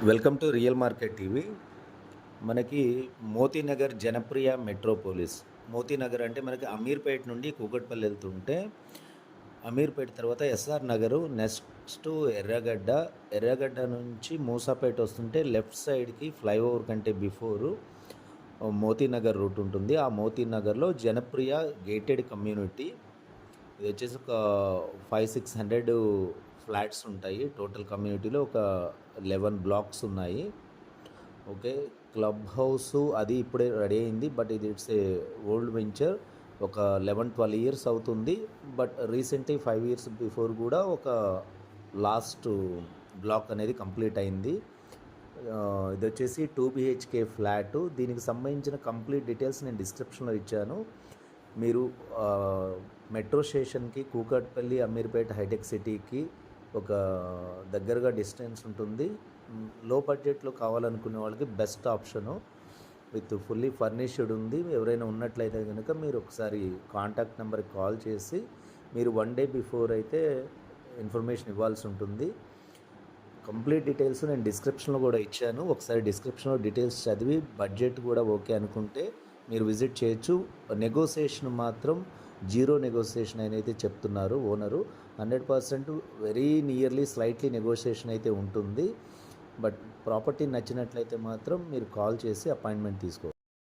Welcome to real market TV. మనకి Moti Nagar Janapriya Metropolis. Moti Nagar అంటే మనకి అమీర్పేట నుండి కూకట్పల్లి వెళ్తుంటే అమీర్పేట తర్వాత ఎస్ఆర్ నగరు, నెక్స్ట్ ఎర్రగడ్డ, ఎర్రగడ్డ నుంచి మూసాపేట వస్తుంటే లెఫ్ట్ సైడ్కి ఫ్లైఓవర్ కంటే బిఫోరు మోతీనగర్ రూట్ ఉంటుంది. ఆ మోతీనగర్లో జనప్రియ గేటెడ్ కమ్యూనిటీ. ఇది వచ్చేసి ఒక 500-600 ఫ్లాట్స్ ఉంటాయి. టోటల్ కమ్యూనిటీలో ఒక 11 బ్లాక్స్ ఉన్నాయి. ఓకే, క్లబ్ హౌస్ అది ఇప్పుడే రెడీ అయింది. బట్ ఇది ఇట్స్ ఏ ఓల్డ్ వెంచర్. ఒక 11-12 ఇయర్స్ అవుతుంది. బట్ రీసెంట్లీ 5 ఇయర్స్ బిఫోర్ కూడా ఒక లాస్ట్ బ్లాక్ అనేది కంప్లీట్ అయింది. ఇది వచ్చేసి 2 BHK ఫ్లాటు. దీనికి సంబంధించిన కంప్లీట్ డీటెయిల్స్ నేను డిస్క్రిప్షన్లో ఇచ్చాను. మీరు మెట్రో స్టేషన్కి, కూకట్పల్లి, అమీర్పేట, హైటెక్ సిటీకి ఒక దగ్గరగా డిస్టెన్స్ ఉంటుంది. లో బడ్జెట్లో కావాలనుకునే వాళ్ళకి best option. With fully furnished ఉంది. ఎవరైనా ఉన్నట్లయితే కనుక మీరు ఒకసారి కాంటాక్ట్ నెంబర్కి కాల్ చేసి మీరు 1 డే బిఫోర్ అయితే ఇన్ఫర్మేషన్ ఇవ్వాల్సి ఉంటుంది. కంప్లీట్ డీటెయిల్స్ నేను డిస్క్రిప్షన్లో కూడా ఇచ్చాను. ఒకసారి డిస్క్రిప్షన్లో డీటెయిల్స్ చదివి బడ్జెట్ కూడా ఓకే అనుకుంటే మీరు విజిట్ చేయొచ్చు. నెగోసియేషన్ మాత్రం జీరో నెగోసియేషన్ అయితే చెప్తున్నారు owner. 100% very nearly slightly negotiation అయితే ఉంటుంది. బట్ ప్రాపర్టీ నచ్చినట్లయితే మాత్రం మీరు కాల్ చేసి అపాయింట్మెంట్ తీసుకోవచ్చు.